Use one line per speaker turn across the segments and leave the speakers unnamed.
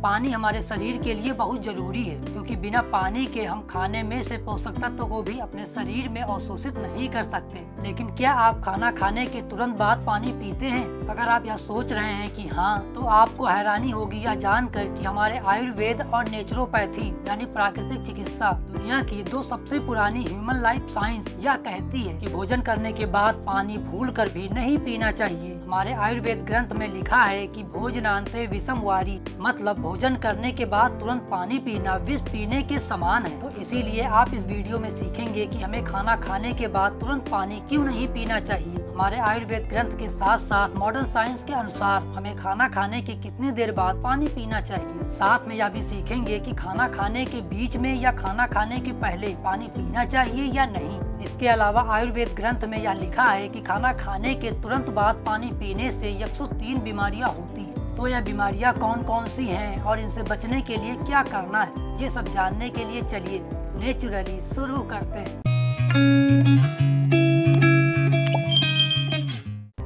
पानी हमारे शरीर के लिए बहुत जरूरी है, क्योंकि बिना पानी के हम खाने में से पोषक तत्व को भी अपने शरीर में अवशोषित नहीं कर सकते। लेकिन क्या आप खाना खाने के तुरंत बाद पानी पीते हैं? अगर आप यह सोच रहे हैं कि हाँ, तो आपको हैरानी होगी यह जानकर कि हमारे आयुर्वेद और नेचुरोपैथी यानी प्राकृतिक चिकित्सा दुनिया की 2 सबसे पुरानी ह्यूमन लाइफ साइंस यह कहती है कि भोजन करने के बाद पानी भूलकर भी नहीं पीना चाहिए। हमारे आयुर्वेद ग्रंथ में लिखा है कि भोजनांते विषम वारी, मतलब भोजन करने के बाद तुरंत पानी पीना विष पीने के समान है। तो इसीलिए आप इस वीडियो में सीखेंगे कि हमें खाना खाने के बाद तुरंत पानी क्यों नहीं पीना चाहिए। हमारे आयुर्वेद ग्रंथ के साथ साथ मॉडर्न साइंस के अनुसार हमें खाना खाने के कितनी देर बाद पानी पीना चाहिए। साथ में यह भी सीखेंगे कि खाना खाने के बीच में या खाना खाने के पहले पानी पीना चाहिए या नहीं। इसके अलावा आयुर्वेद ग्रंथ में यह लिखा है कि खाना खाने के तुरंत बाद पानी पीने से 103 बीमारियां होती हैं। तो यह बीमारियां कौन कौन सी हैं और इनसे बचने के लिए क्या करना है, ये सब जानने के लिए चलिए नेचुरली शुरू करते हैं।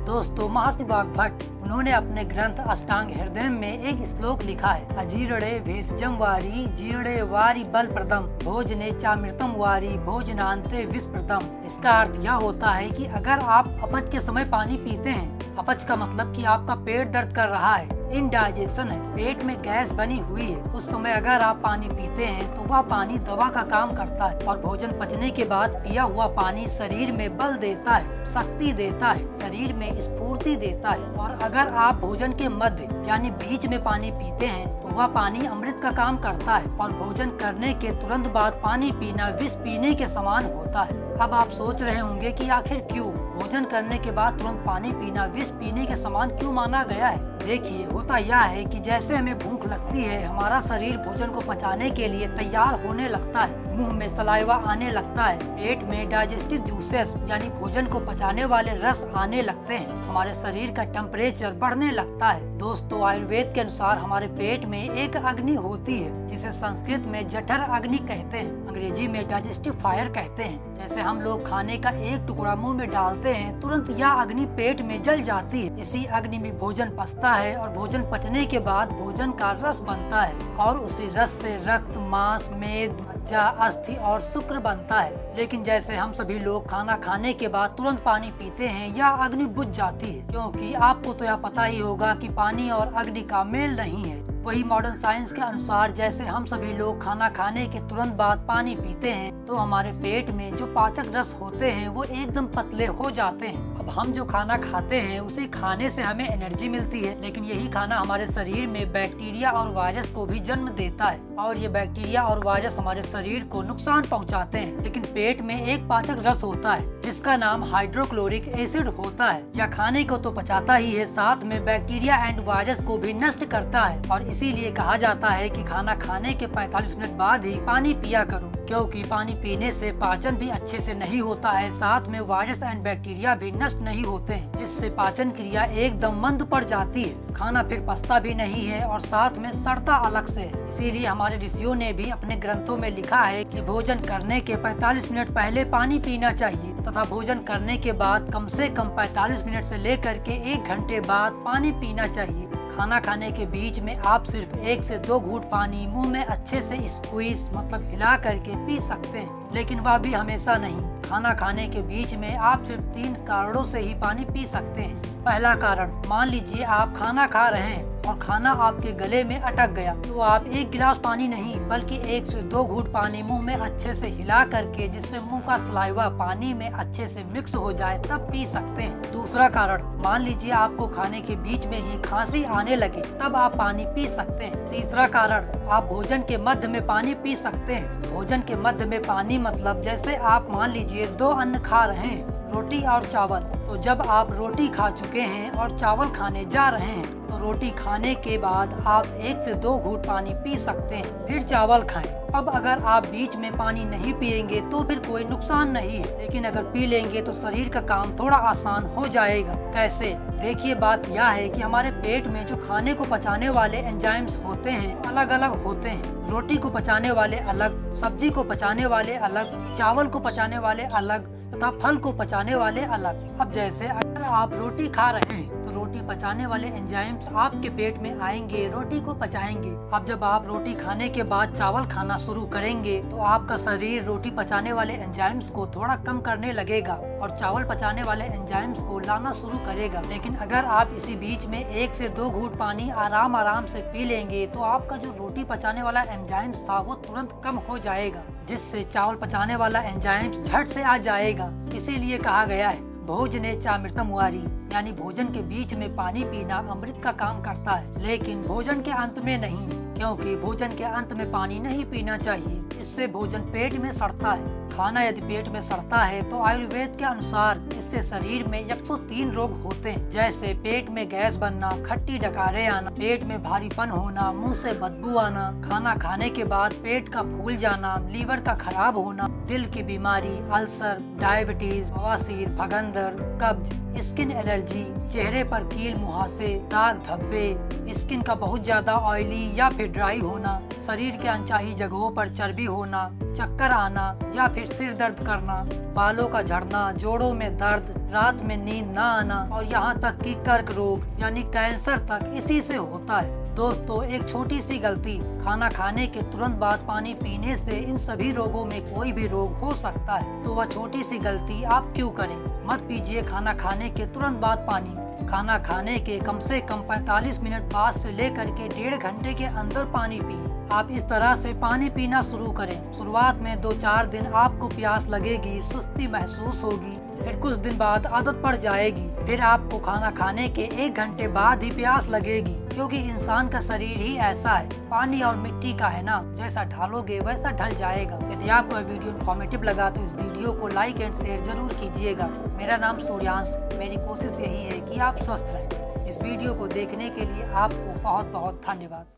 दोस्तों, महर्षि वाग्भट उन्होंने अपने ग्रंथ अष्टांग हृदय में एक श्लोक लिखा है, अजीर्णे भेषजम वारी जीर्णे वारी बल प्रदम भोजने चामृतम वारी भोजनांते विष प्रदम। इसका अर्थ यह होता है कि अगर आप अपच के समय पानी पीते हैं, अपच का मतलब कि आपका पेट दर्द कर रहा है, इनडाइजेशन है, पेट में गैस बनी हुई है, उस समय अगर आप पानी पीते हैं तो वह पानी दवा का काम करता है। और भोजन पचने के बाद पिया हुआ पानी शरीर में बल देता है, शक्ति देता है, शरीर में स्फूर्ति देता है। और अगर आप भोजन के मध्य यानी बीच में पानी पीते हैं तो वह पानी अमृत का काम करता है। और भोजन करने के तुरंत बाद पानी पीना विष पीने के समान होता है। अब आप सोच रहे होंगे कि आखिर क्यों भोजन करने के बाद तुरंत पानी पीना विष पीने के समान क्यों माना गया है। देखिए, होता यह है कि जैसे हमें भूख लगती है, हमारा शरीर भोजन को पचाने के लिए तैयार होने लगता है, मुंह में सलाइवा आने लगता है, पेट में डाइजेस्टिव जूसेस यानी भोजन को पचाने वाले रस आने लगते हैं, हमारे शरीर का टेम्परेचर बढ़ने लगता है। दोस्तों, आयुर्वेद के अनुसार हमारे पेट में एक अग्नि होती है जिसे संस्कृत में जठर अग्नि कहते हैं, अंग्रेजी में डाइजेस्टिव फायर कहते हैं। जैसे हम लोग खाने का एक टुकड़ा मुंह में डालते हैं, तुरंत यह अग्नि पेट में जल जाती है। इसी अग्नि में भोजन पचता है और भोजन पचने के बाद भोजन का रस बनता है और उसी रस से रक्त, मांस, मेद, मज्जा, अस्थि और शुक्र बनता है। लेकिन जैसे हम सभी लोग खाना खाने के बाद तुरंत पानी पीते हैं, यह अग्नि बुझ जाती है, क्योंकि आपको तो यह पता ही होगा कि पानी और अग्नि का मेल नहीं है। वही मॉडर्न साइंस के अनुसार जैसे हम सभी लोग खाना खाने के तुरंत बाद पानी पीते हैं तो हमारे पेट में जो पाचक रस होते हैं वो एकदम पतले हो जाते हैं। अब हम जो खाना खाते हैं उसे खाने से हमें एनर्जी मिलती है, लेकिन यही खाना हमारे शरीर में बैक्टीरिया और वायरस को भी जन्म देता है और ये बैक्टीरिया और वायरस हमारे शरीर को नुकसान पहुंचाते हैं। लेकिन पेट में एक पाचक रस होता है जिसका नाम हाइड्रोक्लोरिक एसिड होता है। यह खाने को तो पचाता ही है, साथ में बैक्टीरिया एंड वायरस को भी नष्ट करता है। और इसीलिए कहा जाता है कि खाना खाने के 45 मिनट बाद ही पानी पिया करो, क्योंकि पानी पीने से पाचन भी अच्छे से नहीं होता है, साथ में वायरस एंड बैक्टीरिया भी नष्ट नहीं होते हैं, जिससे पाचन क्रिया एकदम मंद पड़ जाती है, खाना फिर पचता भी नहीं है और साथ में सड़ता अलग से है। इसीलिए हमारे ऋषियों ने भी अपने ग्रंथों में लिखा है कि भोजन करने के 45 मिनट पहले पानी पीना चाहिए तथा भोजन करने के बाद कम से कम 45 मिनट से लेकर के 1 घंटे बाद पानी पीना चाहिए। खाना खाने के बीच में आप सिर्फ 1 से 2 घूंट पानी मुंह में अच्छे से स्क्वीज मतलब हिला करके पी सकते हैं, लेकिन वह भी हमेशा नहीं। खाना खाने के बीच में आप सिर्फ 3 कारणों से ही पानी पी सकते हैं। पहला कारण, मान लीजिए आप खाना खा रहे हैं और खाना आपके गले में अटक गया, तो आप 1 गिलास पानी नहीं बल्कि 1 से 2 घूंट पानी मुंह में अच्छे से हिला करके, जिससे मुंह का सलाइवा पानी में अच्छे से मिक्स हो जाए, तब पी सकते हैं। दूसरा कारण, मान लीजिए आपको खाने के बीच में ही खांसी आने लगे, तब आप पानी पी सकते हैं। तीसरा कारण, आप भोजन के मध्य में पानी पी सकते हैं। भोजन के मध्य में पानी मतलब जैसे आप मान लीजिए 2 अन्न खा रहे हैं, रोटी और चावल, तो जब आप रोटी खा चुके हैं और चावल खाने जा रहे हैं तो रोटी खाने के बाद आप 1 से 2 घूंट पानी पी सकते हैं, फिर चावल खाएं। अब अगर आप बीच में पानी नहीं पिएंगे तो फिर कोई नुकसान नहीं है, लेकिन अगर पी लेंगे तो शरीर का काम थोड़ा आसान हो जाएगा। कैसे? देखिए, बात यह है कि हमारे पेट में जो खाने को पचाने वाले एंजाइम्स होते हैं अलग अलग होते हैं। रोटी को पचाने वाले अलग, सब्जी को पचाने वाले अलग, चावल को पचाने वाले अलग तथा फल को पचाने वाले अलग। अब जैसे अगर आप रोटी खा रहे हैं तो रोटी पचाने वाले एंजाइम्स आपके पेट में आएंगे, रोटी को पचाएंगे। अब जब आप रोटी खाने के बाद चावल खाना शुरू करेंगे तो आपका शरीर रोटी पचाने वाले एंजाइम्स को थोड़ा कम करने लगेगा और चावल पचाने वाले एंजाइम्स को लाना शुरू करेगा। लेकिन अगर आप इसी बीच में 1 से 2 घूंट पानी आराम से पी लेंगे तो आपका जो रोटी पचाने वाला एंजाइम्स था वो तुरंत कम हो जाएगा, जिससे चावल पचाने वाला एंजाइम्स झट से आ जाएगा। इसीलिए कहा गया है भोजने चामृतम वारी, यानी भोजन के बीच में पानी पीना अमृत का काम करता है, लेकिन भोजन के अंत में नहीं, क्योंकि भोजन के अंत में पानी नहीं पीना चाहिए। इससे भोजन पेट में सड़ता है। खाना यदि पेट में सड़ता है तो आयुर्वेद के अनुसार इससे शरीर में 103 रोग होते हैं, जैसे पेट में गैस बनना, खट्टी डकारे आना, पेट में भारीपन होना, मुंह से बदबू आना, खाना खाने के बाद पेट का फूल जाना, लीवर का खराब होना, दिल की बीमारी, अल्सर, डायबिटीज, बवासीर, भगंदर, कब्ज, स्किन एलर्जी, चेहरे पर कील मुहासे, दाग धब्बे, स्किन का बहुत ज्यादा ऑयली या फिर ड्राई होना, शरीर के अनचाही जगहों पर चर्बी होना, चक्कर आना या फिर सिर दर्द करना, बालों का झड़ना, जोड़ों में दर्द, रात में नींद न आना और यहाँ तक कि कर्क रोग यानी कैंसर तक इसी से होता है। दोस्तों, एक छोटी सी गलती, खाना खाने के तुरंत बाद पानी पीने से इन सभी रोगों में कोई भी रोग हो सकता है। तो वह छोटी सी गलती आप क्यों करें? मत पीजिए खाना खाने के तुरंत बाद पानी। खाना खाने के कम से कम 45 मिनट बाद से लेकर के 1.5 घंटे के अंदर पानी पिए। आप इस तरह से पानी पीना शुरू करें। शुरुआत में 2-4 दिन आपको प्यास लगेगी, सुस्ती महसूस होगी, फिर कुछ दिन बाद आदत पड़ जाएगी। फिर आपको खाना खाने के 1 घंटे बाद ही प्यास लगेगी, क्योंकि इंसान का शरीर ही ऐसा है, पानी और मिट्टी का है ना, जैसा ढालोगे वैसा ढल जाएगा। यदि आपको यह वीडियो इन्फॉर्मेटिव लगा तो इस वीडियो को लाइक एंड शेयर जरूर कीजिएगा। मेरा नाम सूर्यांश, मेरी कोशिश यही है कि आप स्वस्थ रहें। इस वीडियो को देखने के लिए आपको बहुत बहुत धन्यवाद।